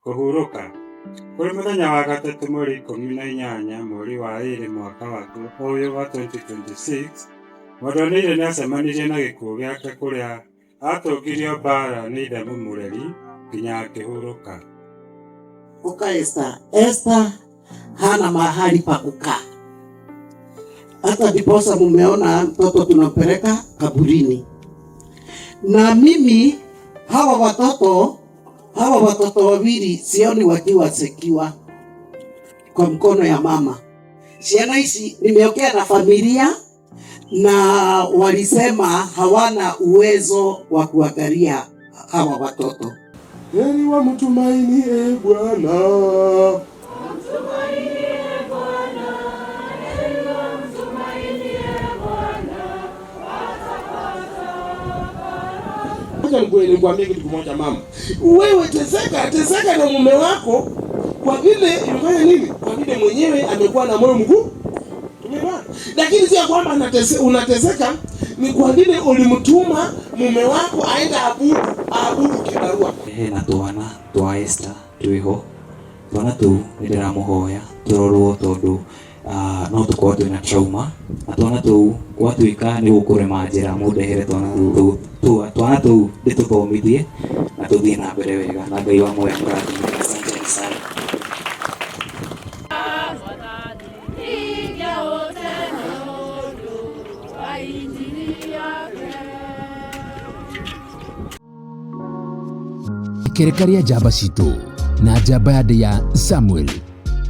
Kũhurũka. Kũrĩ mũthenya wa gatatũ mweri 18 mweri wa ĩrĩ mwaka wa 2026, Mũndũ-wa-Nile nĩ acemanirie na gĩkuũ gĩake kũrĩa aatũngirio mbaara nĩ ithe mũmũreri nginya akĩhurũka. Uka Esther hana mahali pa kukaa. Hata ndiposa mumeona mtoto tunampeleka kaburini. Na mimi hawa watoto wawili sioni wakiwa sekiwa kwa mkono ya mama. Siana hizi nimeongea na familia na walisema hawana uwezo wa kuangalia hawa watoto. Heri wa mtumaini Bwana. Nikwambie kitu kimoja mama. Wewe teseka na mume wako kwa vile unafanya nini? Kwa vile mwenyewe amekuwa na moyo mkuu. Tumeelewana? Lakini sio kwamba unateseka, ni kwa vile ulimtuma mume wako aenda abudu kibarua. Na twana twa Esther twiho twana tu ndiramuhoya turorwo tondu no tukorwo twina trauma na twana tu gwatuika ni gukurema njira mundehere twana tu ndituthomithie na tuthie na mbere wega na Ngai wa moyo mũrathime. Asante sana. Ikerekaria njamba citũ na njamba ya Samuel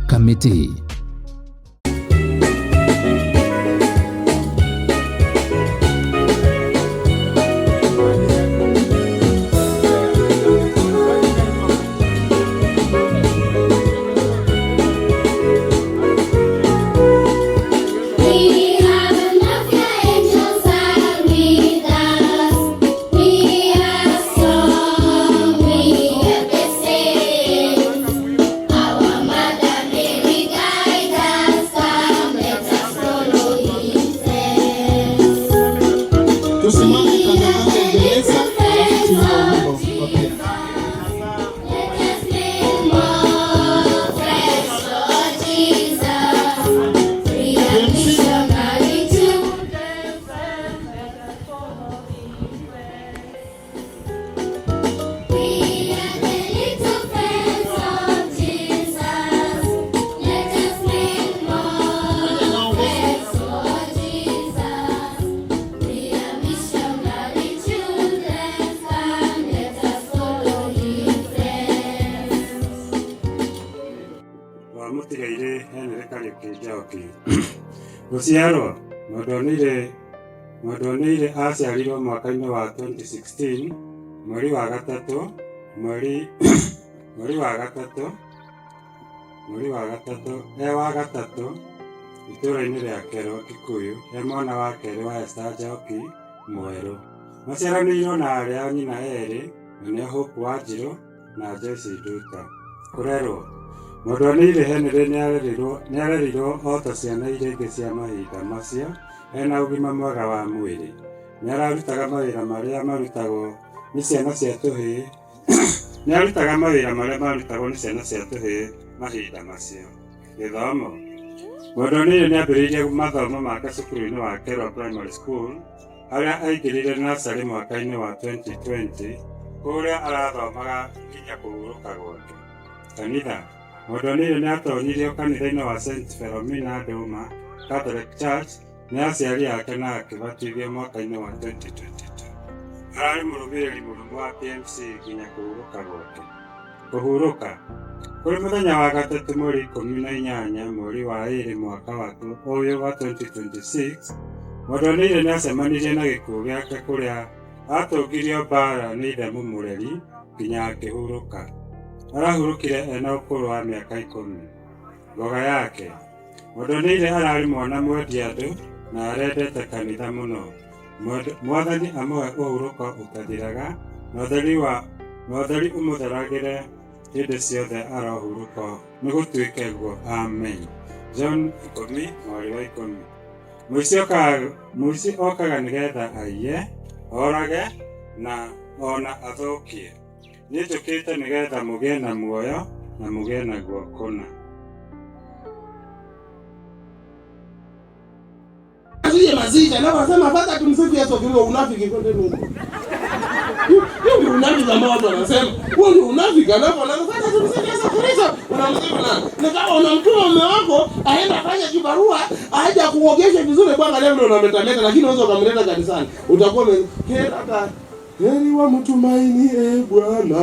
Kamiti. Gũciarwo. Mũndũ-wa-Nile aciarirwo mwaka-inĩ wa 2016 mweri wa gatatũ itũũra-inĩ rĩa Kerwa Kikuyu, mwana wa kerĩ wa Esther Njoki Mwerũ. Maciaranĩirwo na aarĩ a nyina erĩ, na nĩ Hope Wanjiru na Joyce Nduta. Kũrerwo. Mũndũ-wa-Nile Henry nĩ arerirwo o ta ciana iria ingĩ cia mahinda macio, ena ũgima mwega wa mwĩrĩ. Nĩ ararutaga mawĩra marĩa marutagwo nĩ ciana cia tũhĩĩ mahinda macio. Gĩthomo. Mũndũ-wa-Nile nĩ ambĩrĩirie mathomo make cukuru-inĩ wa Kerwa Primary School, harĩa aingĩrire nursery mwaka-inĩ wa 2020, kũrĩa arathomaga nginya kũhurũka gwake. Kanitha. Mũndũ-wa-Nile nĩ atonyirio kanitha-inĩ wa St. Philomena Doma Catholic Church nĩ aciari ake na akĩbatithio mwaka-inĩ wa 2022. Ararĩ mũrũmĩrĩri mũrũmu wa PMC nginya kũhurũka gwake. Kũhurũka. Kũrĩ mũthenya wa gatatũ mweri 18 mweri wa ĩrĩ mwaka wa 2026, Mũndũ-wa-Nile nĩ acemanirie na gĩkuũ gĩake kũrĩa aatũngirio mbaara nĩ ithe mũmũreri nginya akĩhurũka. Arahurũkire ena ũkũrũ wa mĩaka 10. Ngoga yake. Mũndũ-wa-Nile ararĩ mwana mwendia andũ na arendete kanitha mũno. Mwathani amũhe ũhurũko ũtathiraga na ũtheri ũmũtheragĩre hĩndĩ ciothe arohurũka nĩ gũtuĩke guo. Amen. John 10 mweri wa 10. Mũici okaga nĩgetha aiye, orage na ona athũkie. Nĩtũkĩte nĩgetha mũgĩe na muoyo na mũgĩe na guokũna. Asiye mazika na wanasema pata tumsifu Yesu kwa unafiki kwenda Mungu. Hiyo unafiki ambao watu wanasema, huo ndio unafiki alafu wanataka tumsifu Yesu Kristo. Unamsifu nani? Na kama unamtuma mume wako aenda fanya kibarua, aje kuogesha vizuri kwa leo ndio unametameta, lakini unaweza kumleta kanisani. Utakuwa hata heri wa mtumaini Bwana.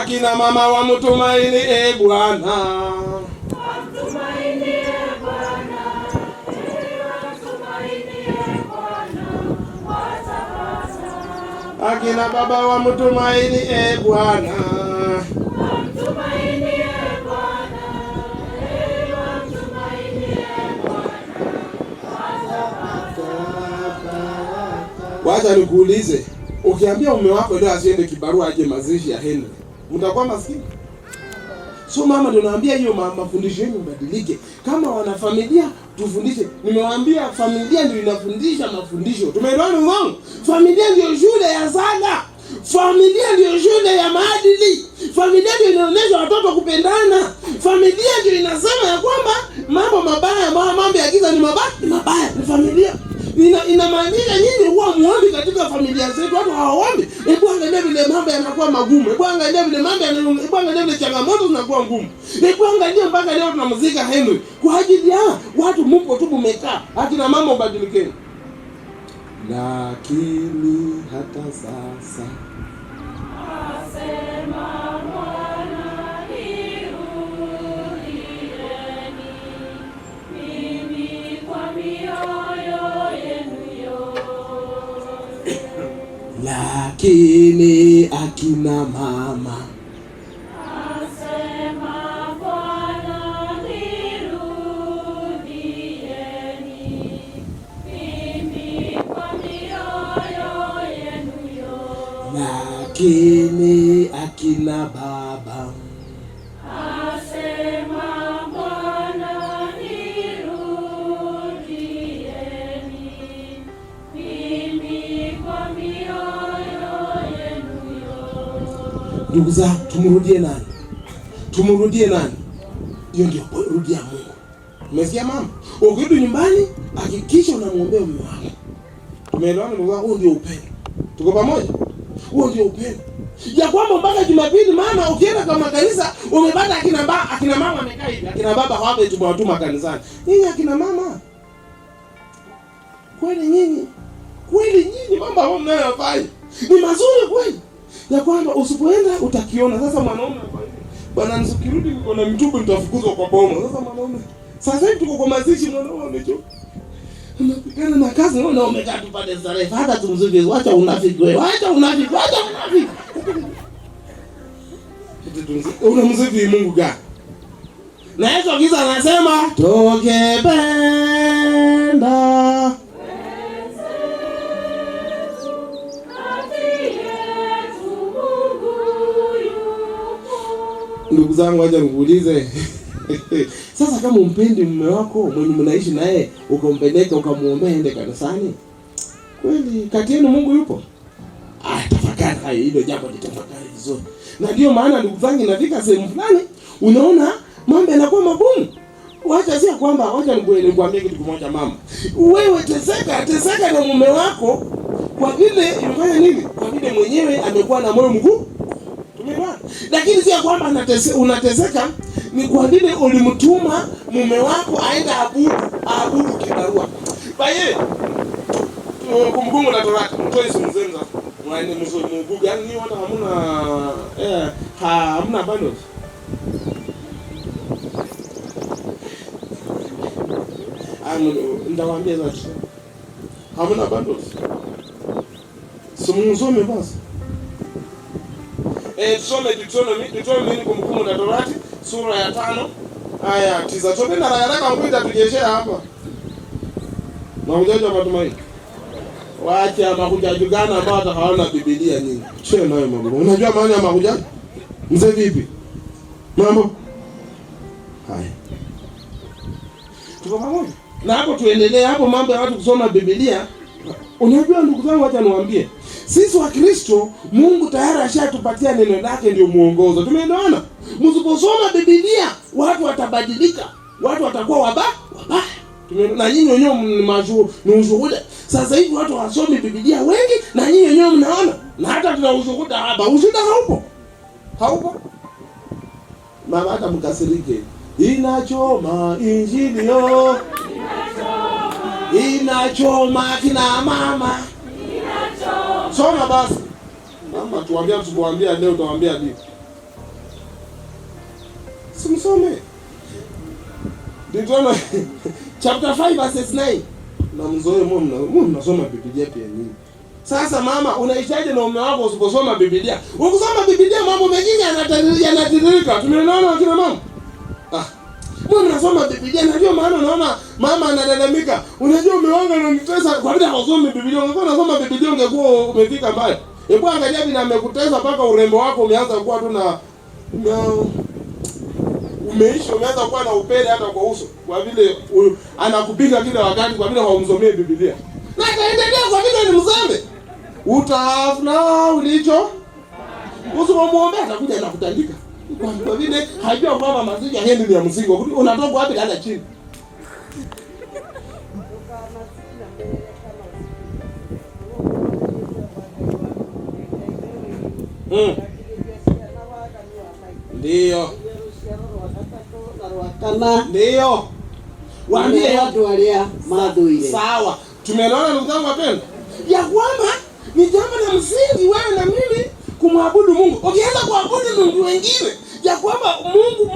Akina mama wa mtumaini Bwana. Mtumaini Bwana. Mtumaini Bwana. Akina baba wa mtumaini Bwana. Mtumaini Bwana. Mtumaini Bwana. Wacha nikuulize, ukiambia mume wako leo asiende kibarua aje mazishi ya Henry, mtakuwa maskini? So mama ndio naambia hiyo mafundisho yenu mbadilike. Kama wana familia tufundishe. Nimewaambia familia ndio inafundisha mafundisho. Tumeelewana wangu? Familia ndio shule ya sala. Familia ndio shule ya maadili. Familia ndio inaonyesha watoto kupendana. Familia ndio inasema ya kwamba mambo mabaya, mambo ya giza ni mabaya, ni familia. Inamaanisha nyinyi huwa muombi katika familia zetu, watu hawaombi. Hebu angalia vile mambo yanakuwa magumu. Hebu angalia vile changamoto zinakuwa ngumu. Hebu angalia mpaka leo tunamzika Henry. Kwa ajili ya watu mpo tu mmekaa. Akina mama ubadilikeni. Lakini hata sasa asema Bwana nirudieni mimi kwa mioyo yenu yote. Lakini akina mama asema Bwana nirudieni mimi kwa mioyo yenu yote. Lakini akina baba asema Bwana nirudieni mimi kwa mioyo yenu yote. Ndugu zangu, tumrudie nani? Tumrudie nani? Hiyo ndio rudia Mungu. Umesikia mama? Ukirudi nyumbani hakikisha unamwombea mume wako. Tumeelewana ndugu zangu? Huo ndio upendo. Tuko pamoja? Huo ndio upendo. Ya kwamba mpaka Jumapili mama ukienda kwa kanisa umepata akina mama wamekaa hivi. Akina baba hawapo tumewatuma kanisani. Nyinyi akina mama. Kweli nyinyi mambo ambayo mnayofanya ni mazuri kweli. Ya kwamba usipoenda utakiona. Sasa mwanaume bwana nisikirudi uko na mtubu nitafukuzwa kwa boma. Sasa mwanaume sasa hivi tuko kwa mazishi mwanaume amechoka. Unapigana na kazi unaona umekaa tu pale starehe. Hata tumzuri wacha unafiki wewe. Wacha unafiki. Unamzidi Mungu gani? Na Yesu akiza anasema tokependa ndugu zangu, wacha nikuulize. Sasa kama umpendi mume wako mwenye mnaishi naye, ukampeleka ukamuombea ende kanisani, kweli kati yenu Mungu yupo? Tafakari hilo jambo, litafakari vizuri. Na ndio maana ndugu zangu, inafika sehemu fulani unaona mambo yanakuwa magumu. Wacha sio kwamba wacha nikwambie kitu kimoja mama. Wewe teseka na mume wako kwa vile unafanya nini? Kwa vile mwenyewe amekuwa na moyo mkuu. Tumeelewana? Lakini sio kwamba unateseka ni kwa vile ulimtuma mume wako aenda abudu kibarua. Baye kumbukumbu la Torati, mtoe simzenza. Mwana mzuri Mungu gani ni wana hamna bundles. Ndawaambia sasa. Hamna bundles. Simusome basi. Tusome Deuteronomy kumbukumbu la Torati sura ya 5 aya 9. Tupenda haraka ngoja tujeshea hapa. Mahujaji wa matumaini. Waacha mahujaji gani ambao hata hawana Biblia nyingi. Sio nayo mambo. Unajua maana ya mahujaji? Mzee vipi? Mambo? Haya. Tuko pamoja? Na hapo tuendelee hapo mambo ya watu kusoma Biblia. Unajua ndugu zangu, acha niwaambie. Sisi wa Kristo, Mungu tayari ashatupatia neno lake ndio muongozo. Tumeelewana? Msiposoma Biblia, watu watabadilika. Watu watakuwa wabaya. Na nyinyi wenyewe ni ushuhuda. Sasa hivi watu hawasomi Biblia wengi na nyinyi wenyewe mnaona. Na hata tuna ushuhuda hapa. Ushuhuda haupo. Mama hata mkasirike. Inachoma injili yo. Inachoma kina mama. Inachoma. Soma basi. Mama tuambia tukuambia leo utawaambia nini? Simsome. Deuteronomy chapter 5 verses 9. Na mzoe mnasoma Biblia pia nini? Sasa mama, unaishaje na mume wako usiposoma Biblia? Ukisoma Biblia mambo mengine yanatiririka. Tumeelewana kina mama? Mimi nasoma Biblia na ndio maana unaona mama analalamika. Unajua mume wangu ananitesa kwa vile hausomi Biblia. Ungekuwa unasoma Biblia ungekuwa umefika mbali. Hebu angalia vile amekutesa mpaka urembo wako umeanza kuwa tu na umeanza kuwa na upele hata kwa uso. Kwa vile anakupiga kila wakati kwa vile haumsomee Biblia. Na kaendelea kwa vile ni mzembe. Utafuna ulicho. Usipomuombea atakuja na kutandika. Kwa vile hajua kwamba mazishi ya Henry ya msingo. Unatoka wapi hata chini? Ndio. Ndio. Waambie watu walia madhuile. Sawa. Tumeelewana ndugu zangu wapendwa? Ya kwamba ni jambo la msingi wewe na mimi kumwabudu Mungu. Ukianza kuabudu Mungu wengine, ya kwamba Mungu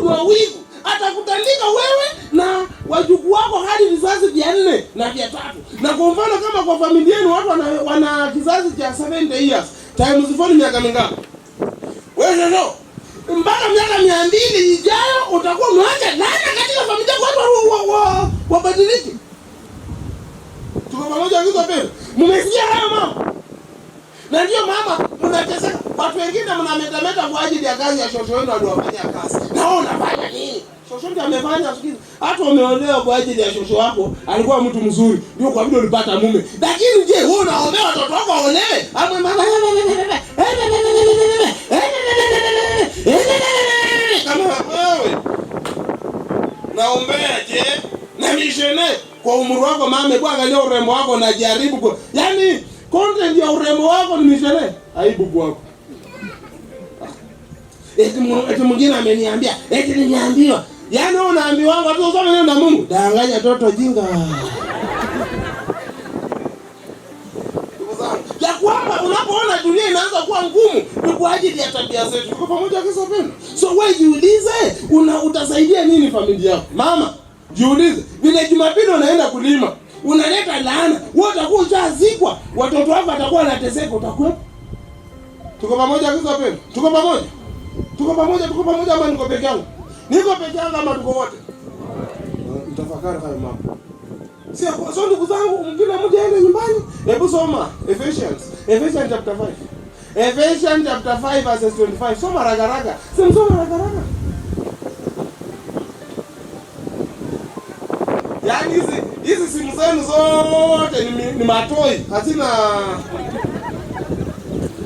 ni wivu, atakutandika wewe na wajukuu wako hadi vizazi vya 4 na vya 3. Na kwa mfano kama kwa familia yenu watu wana kizazi cha 70 years, times 4 miaka mingapi? Wewe ndio mpaka miaka 200 ijayo utakuwa mwacha nani katika familia watu wabadilike. Tuko pamoja hizo pale. Mmesikia hayo mama? Na ndio mama mnateseka. Watu wengine mnametameta kwa ajili ya kazi ya shosho wenu aliwafanyia kazi. Na wewe unafanya nini? Shosho ndiye amefanya sikiza. Hata umeolewa kwa ajili ya shosho wako, alikuwa mtu mzuri. Ndio kwa vile ulipata mume. Lakini je, wewe unaombea watoto wako waolewe? Amwe mama. Kama wewe naombea je? Na mishene kwa umri wako mama, hebu angalia urembo wako na jaribu kwa. Yaani content ya urembo wako ni mishene. Aibu kwako. Eti mwingine ameniambia, eti nimeambiwa. Yaani wewe unaambiwa watu usome neno la Mungu. Danganya toto jinga. Ya kwamba unapoona dunia inaanza kuwa ngumu ni kwa ajili ya tabia zetu. Tuko pamoja kisa pendo. So wewe jiulize, utasaidia nini familia yako? Mama, jiulize, vile Jumapili unaenda kulima, unaleta laana, wewe utakuwa ushazikwa, watoto wako watakuwa wanateseka, utakuwa. Tuko pamoja kisa pendo. Tuko pamoja. Tuko pamoja ama niko peke yangu? Niko peke yangu ama tuko wote? Mtafakari hayo mambo. So ndugu zangu, mwingine mmoja aende nyumbani. Hebu soma Ephesians chapter 5. Ephesians chapter 5 verses 25. Soma raga. Soma raga. Yaani hizi simu zenu zote ni matoi. Hazina.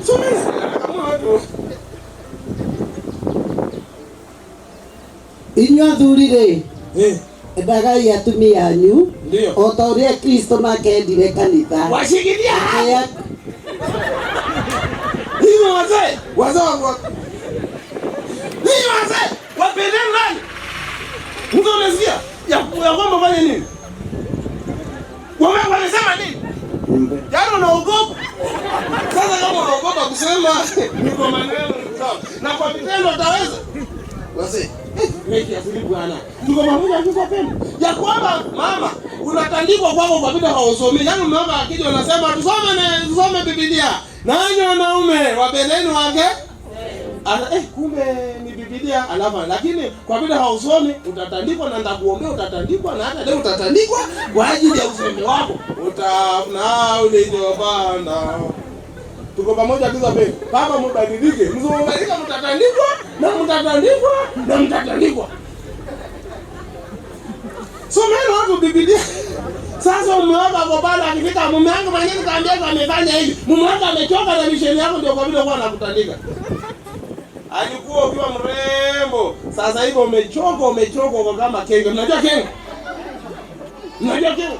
Soma kama watu. Inywa thurire. Ndagai atumia yanyu. Ndio. Otoria Kristo nake endire kanitha. Washikilia. Hiyo wazee wako. Hiyo wazee wapendeni nani? Mtu unasikia? Ya kwamba fanya nini? Wewe wanasema nini? Yaani unaogopa. Sasa kama unaogopa kusema niko maneno sawa. Na kwa vitendo utaweza? Wazee Weki asili bwana. Tuko pamoja kwa pendo. Ya kwamba mama unatandikwa kwako kwa vile hausomi. Yaani mama akija unasema tusome Biblia. Nanyi wanaume wapendeni wake. Kumbe ni Biblia alafu lakini kwa vile hausomi utatandikwa na ndakuombea utatandikwa na hata leo utatandikwa kwa ajili ya usomi wako. Utafuna ule jobana. Tuko pamoja kiza pendo. Baba mbadilike. Msibadilika mtatandikwa. Someni watu Biblia. Sasa mume wako ako pale akifika, mume wangu mwenyewe kaambia kwa amefanya hivi. Mume wako amechoka na misheni yako ndio kwa vile kwa anakutandika. Alikuwa ukiwa mrembo. Sasa hivi umechoka kama kenge. Mnajua kenge? Mnajua kenge?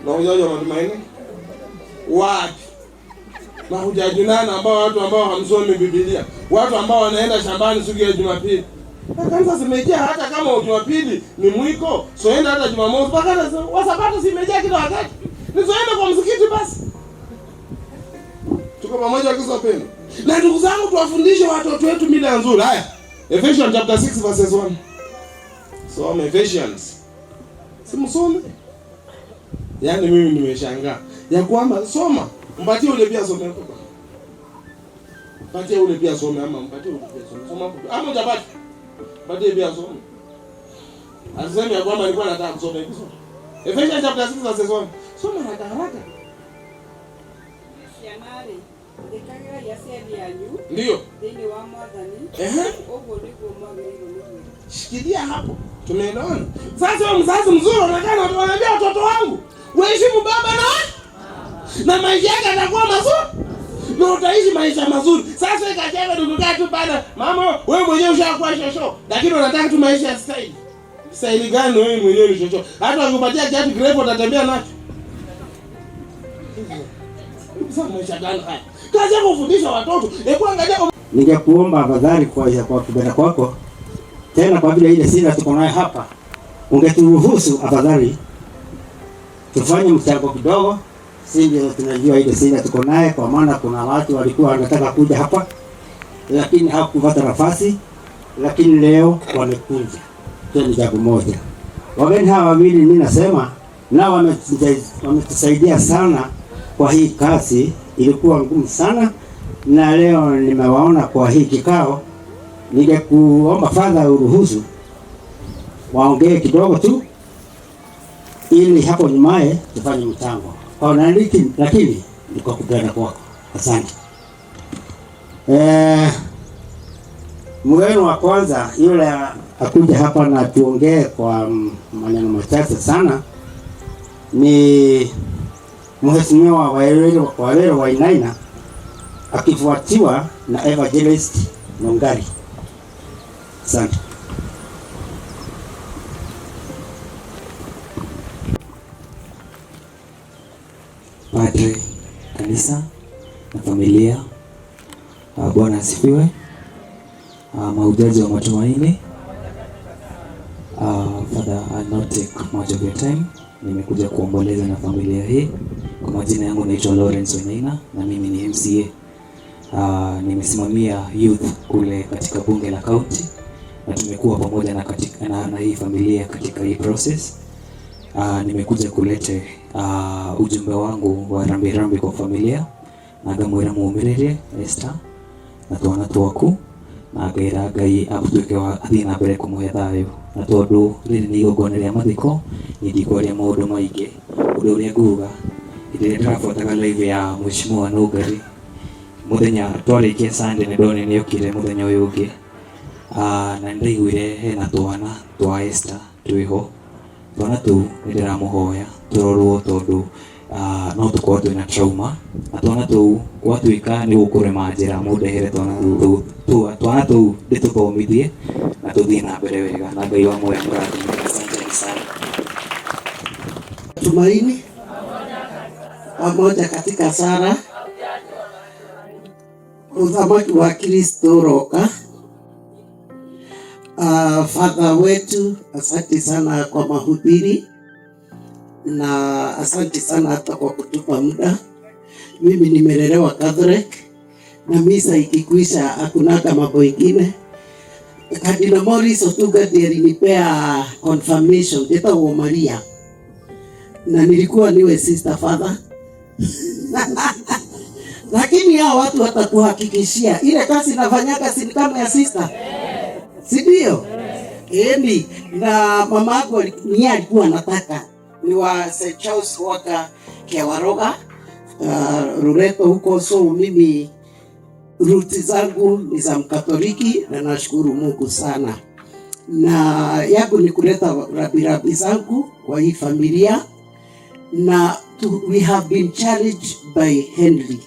Na unajua matumaini? Wapi? Na hujajunana ambao watu ambao hamsomi Biblia. Watu ambao wanaenda shambani siku ya Jumapili. Kanisa zimejaa hata kama Jumapili ni mwiko, soenda hata Jumamosi, mpaka Sabato zimejaa kila wakati. Nisoenda kwa msikiti basi. Tuko pamoja kwa pendo. Na ndugu zangu, tuwafundishe watoto wetu mila nzuri. Haya. Ephesians chapter 6 verses 1. Soma Ephesians. Simsome. Yaani mimi nimeshangaa. Ya kwamba soma, mpatie ule pia some hapo. Mpatie ule pia some ama mpatie ule pia some. Soma hapo. Ama hujapata. Mpatie pia some. Asema ya kwamba alikuwa anataka kusoma hizo. Ephesians chapter 6 verses 1. Soma haraka. Ndio. Shikilia hapo. Tumeelewana. Sasa wewe mzazi mzuri unaambia watoto wangu, waheshimu baba na maisha yako yatakuwa mazuri. Na utaishi maisha mazuri. Sasa ikajenga dukukaa tu bana. Mama, wewe mwenyewe ushakuwa shosho. Lakini unataka tu maisha ya style. Style gani wewe mwenyewe ni shosho? Hata wakikupatia kiatu kirefu utatembea nacho. Sasa maisha gani haya? Kazi ya kufundisha watoto. Hebu angalia. Ningekuomba afadhali kwa kupenda kwako. Tena kwa vile ile sina tuko nayo hapa. Ungeturuhusu afadhali tufanye mchango kidogo. Sisi tunajua ile sina tuko naye, kwa maana kuna watu walikuwa wanataka kuja hapa lakini hawakupata nafasi, lakini leo wamekuja. Ni jambo moja. Wageni hawa wawili mimi nasema nao wametusaidia sana kwa hii kazi, ilikuwa ngumu sana, na leo nimewaona kwa hii kikao. Ningekuomba Father uruhusu waongee kidogo tu ili hapo nyumaye tufanye mchango. Kwa lakini niko kupenda kwako. Asante. Mgeni wa kwanza yule akuja hapa na tuongee kwa maneno machache sana ni Mheshimiwa Waweru Wainaina akifuatiwa na Evangelist Nongari. Asante. Padre, kanisa na familia, Bwana asifiwe. Mahujaji wa matumaini, Father, I'll not take much of your time. Nimekuja kuomboleza na familia hii. Kwa majina yangu naitwa Lawrence Wainaina na mimi ni MCA. Nimesimamia youth kule katika bunge la county na tumekuwa pamoja na hii familia katika hii process. Nimekuja kulete ujumbe wangu wa rambi kwa familia na ngamwira muumiririe Esther na twana twaku na ngaira Ngai agutuike wa athii na mbere kumuhe thayu na tondu riri ni igongona ria mathiko ndikwaria maundu maingi. Undu uria nguga ire ndirabuataga live ya Mheshimiwa Nongari muthenya twarikia Sunday ni ndone ni okire muthenya uyu ungi na ndaiguire hena twana twa Esther twiho. Twana tu ndiramuhoya turorwo tondu no tukorwo twina trauma na twana tu gwatuika ni gukurema njira mundehere twana tu ndituthomithie na tuthie na mbere wega na Ngai wa moyo murathime. Asante sana. Tumaini pamoja katika sala uthamaki wa Kristo roka. Father wetu, asante sana kwa mahubiri na asante sana hata kwa kutupa muda. Mimi nimelelewa Catholic na misa ikikwisha hakunaga mambo ingine. Cardinal Morris Otuga ndiye alinipea confirmation nitakuwa Maria na nilikuwa niwe sister father. Lakini hao watu watakuhakikishia ile kazi nafanyaga si kama ya sister. Si ndio? Eni na mama yako ni alikuwa anataka ni wa St. Charles Water Kewaroga Rureto huko. So mimi ruti zangu ni za Mkatoliki na nashukuru Mungu sana. na yangu ni kuleta rabirabi zangu kwa hii familia, na we have been challenged by Henry.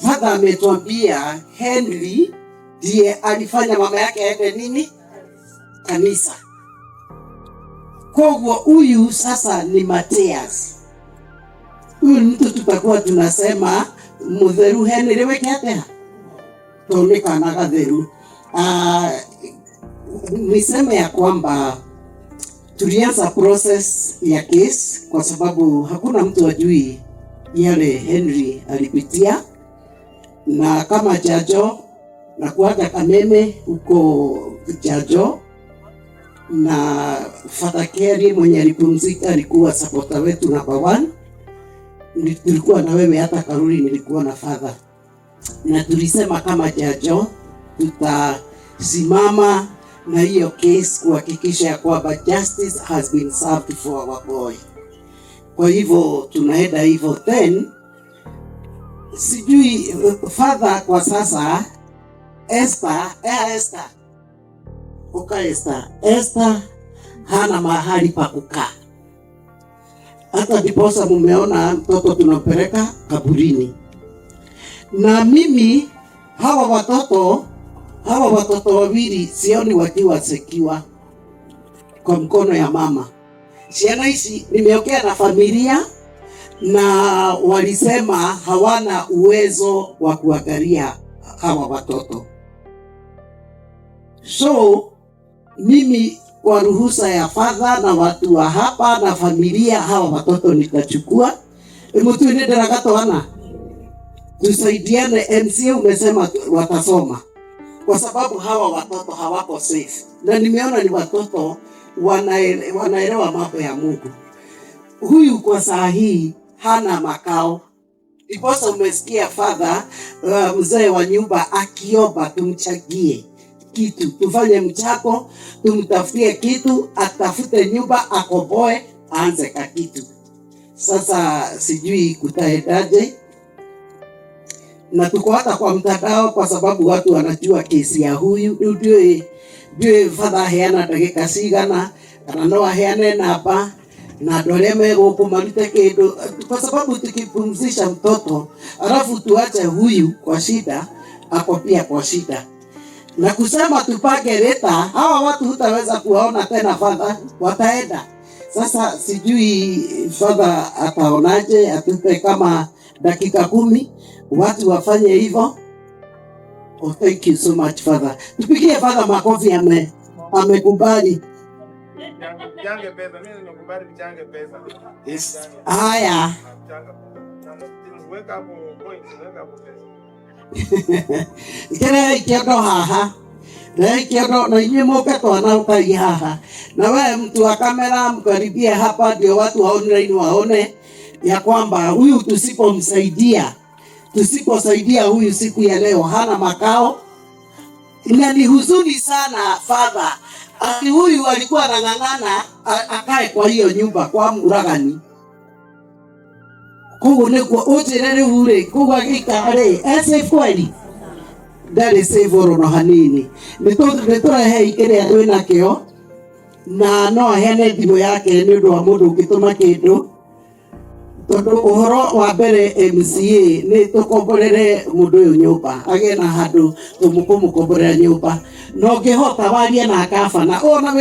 Father ametuambia Henry ndiye alifanya mama yake aende nini? Kanisa. Kwa hivyo huyu sasa ni Mathias. Huyu mtu tutakuwa tunasema mutheru Henry wekete tonekana gatheru. Niseme ya kwamba tulianza process ya case kwa sababu hakuna mtu ajui yale Henry alipitia, na kama jajo na kuaga Kameme huko jajo, na Father Kerry mwenye alipumzika alikuwa supporter wetu number 1. Tulikuwa na wewe hata Karuri, nilikuwa na Father, na tulisema kama jajo tutasimama na hiyo case kuhakikisha ya kwamba justice has been served for our boy. Kwa hivyo tunaenda hivyo. Then sijui Father kwa sasa Esther hana mahali pa kukaa. Hata ndiposa mumeona mtoto tunampeleka kaburini. Na mimi hawa watoto wawili sioni wakiwa sekiwa kwa mkono ya mama. Siana hizi nimeongea na familia na walisema hawana uwezo wa kuangalia hawa watoto. So mimi kwa ruhusa ya Father na watu wa hapa na familia, hawa watoto nitachukua. Mtu nendera gatoana. Tusaidiane. MCA umesema watasoma, kwa sababu hawa watoto hawako safe. Na nimeona ni watoto wanaelewa mambo ya Mungu. Huyu kwa saa hii hana makao. Ndiposa umesikia Father mzee wa nyumba akiomba tumchagie kitu, tufanye mchako, tumtafutie kitu, atafute nyumba, akoboe, aanze ka kitu. Sasa sijui kutaendaje, na tuko hata kwa mtandao kwa sababu watu wanajua kesi ya huyu. Ndio Father heana dakika cigana kana no aheane namba na doleme kumarute kido, kwa sababu tukipumzisha mtoto alafu tuache huyu kwa shida, ako pia kwa shida. Na kusema tupage leta, hawa watu hutaweza kuwaona tena Father, wataenda. Sasa sijui Father ataonaje, atupe kama dakika 10 watu wafanye hivyo. Oh, thank you so much Father. Tupigie Father makofi, amekubali. Mchange pesa, mimi nimekubali mchange pesa. Yes. Haya. Weka hapo points, weka hapo pesa. Kile kiado haha. Na kiado na yeye moka twana ukai haha. Na wewe mtu wa kamera mkaribie hapa ndio watu online waone ya kwamba huyu tusiposaidia huyu siku ya leo hana makao. Ni huzuni sana Father. Ati huyu alikuwa anang'ang'ana akae kwa hiyo nyumba kwa muragani. Kugo neko ojerere ure kugo gikare ese kweli. Ndari sevoro no hanini. Nitora hei kire atwe nakio na no hene thimo yake ni undu wa mundu ngituma kindu. Tondu uhoro wa mbere MCA ni tukomborere mundu uyu nyumba age na handu tumukomborera nyumba. No ngihota warie na gavana ona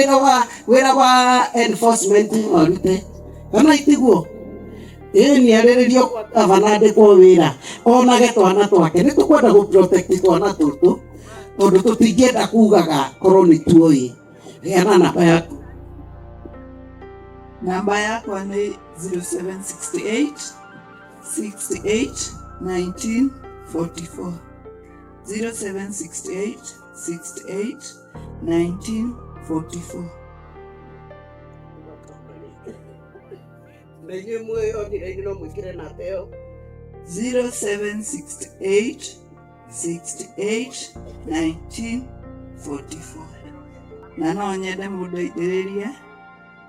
wira wa enforcement marute kana itiguo ni areririo gavana ndiko wira ona getwana twake ni tukwenda gu protect twana tutu tondu tutingienda kugaga koroni tuoi. Heana namba yaku. Namba yako ni 0768 68 19 44 0768 68 19 44. Ndenye mwe oni no mwikire na teo 0768 68 19 44. Na no nyende mundu ithiririe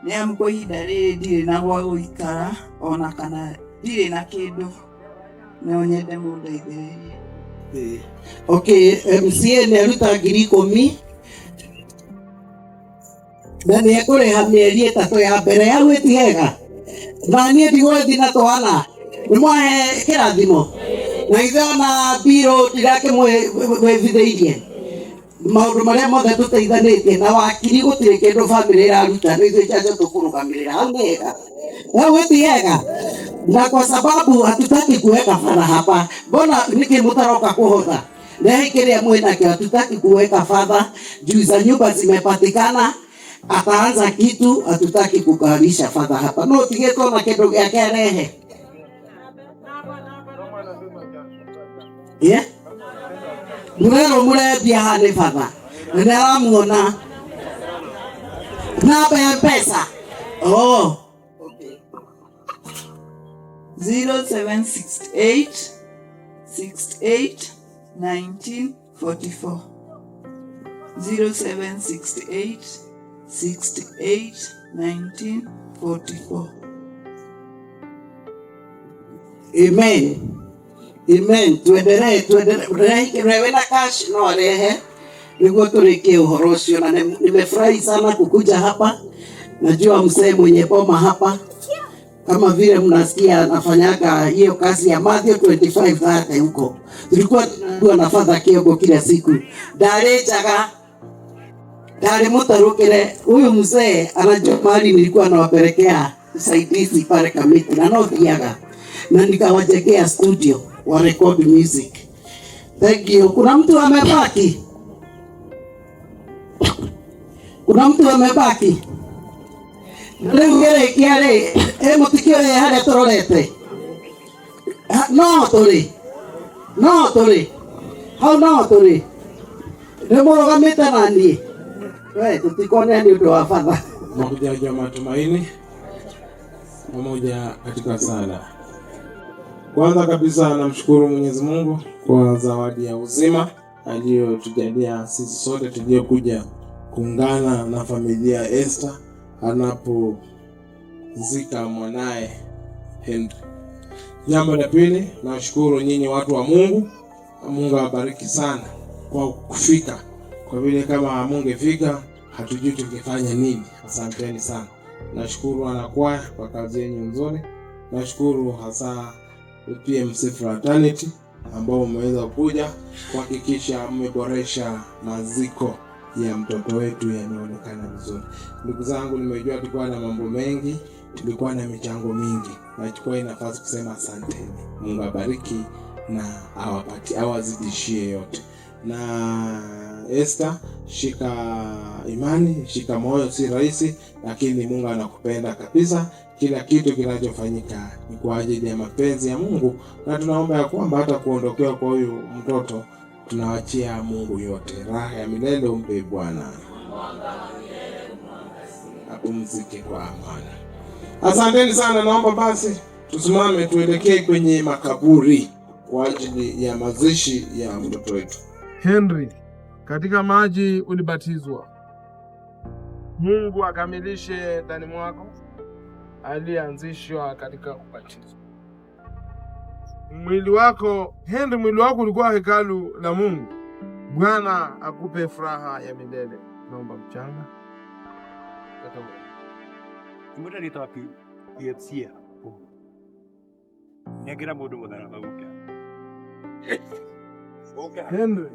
ni amko ihinda riri ndire na gwa guikara ona kana ndire na kindu no nyende mundu ithiririe. Okay, MCA ni aruta 10,000 na nä ekå ha mä eri 3 ya mbere ya gwä tigega na niä ndigå thi na twana nä mwahe kä rathimo na ithe ona mbirå ndirake mwä bithä irie maå ndå marä a mothe tå teithanä tie na wakiri gå tirä kä ndå bamä rä ĩraruta nä ithuä njanjo tå kå rå gamä rä ra hau nä hega gwä tigega na kwa sababu hatutaki kuweka fara hapa. Mbona niki mtaroka kuhotha na hiki ria mwena hatutaki kuweka fadha juu za nyumba zimepatikana, ataanza kitu, hatutaki kukarisha fadha hapa. No tigeto na kitu ya kerehe mure bia hane fadha na muona na pesa 0768 68 1944 0768 68 1944. Amen. Amen. Tuendelee rewe na cash no rehe niguo turikie uhoro ucio, na nimefurahi sana kukuja hapa. Najua mzee mwenye boma hapa, kama vile mnasikia anafanyaga hiyo kazi ya Matthew 25:30 huko. Tulikuwa tunadua na Father Kiogo kila siku. Dare mutarukire huyu mzee anajua mali nilikuwa nawapelekea usaidizi pale Kamiti na nothiaga na nikawajengea studio wa record music. Thank you. Kuna mtu amebaki? Kuna mtu amebaki? Leo ngere kiale mutikio ya hale tororete. No tori. How no tori. Nemo gameta nani? Wewe tutikone ni ndo wafadha. Mahujaji wa matumaini pamoja katika sala. Kwanza kabisa namshukuru Mwenyezi Mungu kwa zawadi ya uzima aliyotujalia sisi sote tuliokuja kuungana na familia Esther anapozika mwanae Henry. Jambo la pili, nashukuru nyinyi watu wa Mungu. Mungu awabariki sana kwa kufika. Kwa vile kama hamungefika hatujui tungefanya nini. Asanteni sana. Nashukuru wanakwaya kwa kazi yenu nzuri. Nashukuru hasa PMC Fraternity ambao umeweza kuja kuhakikisha mmeboresha maziko ya mtoto wetu yanaonekana vizuri. Ndugu zangu, nimejua tulikuwa na mambo mengi, tulikuwa na michango mingi. Nachukua nafasi kusema asanteni. Mungu abariki na awazidishie yote. Na Esther, shika imani, shika moyo, si rahisi, lakini Mungu anakupenda kabisa. Kila kitu kinachofanyika ni kwa ajili ya mapenzi ya Mungu, na tunaomba ya kwamba hata kuondokewa kwa huyu mtoto tunawachia Mungu yote. Raha ya milele umpe Bwana, apumzike kwa amani. Asanteni sana. Naomba basi tusimame tuelekee kwenye makaburi kwa ajili ya mazishi ya mtoto wetu Henry. Katika maji ulibatizwa, Mungu akamilishe ndani mwako alianzishwa katika ubatizo. Mwili wako Henry, mwili wako ulikuwa hekalu la Mungu. Bwana akupe furaha ya milele. Naomba mchanga. Mbona nitawapi PFC? Nyagira modu modana babuka. Henry,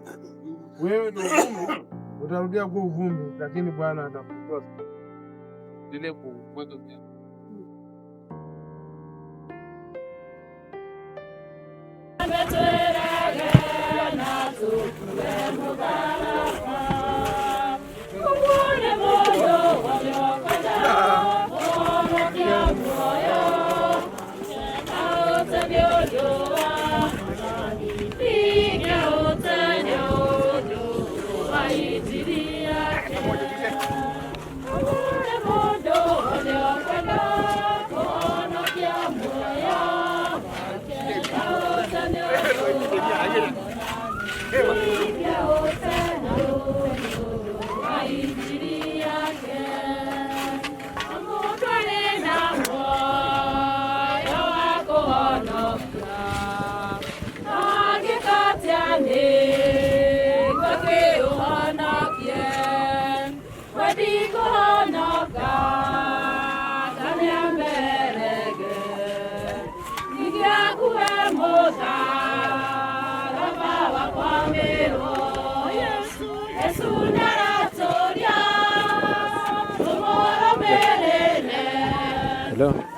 wewe ndio uvumbi, utarudia kuwa uvumbi, lakini Bwana atakutoa ile kuweka Hey, Hello.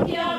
Yeah.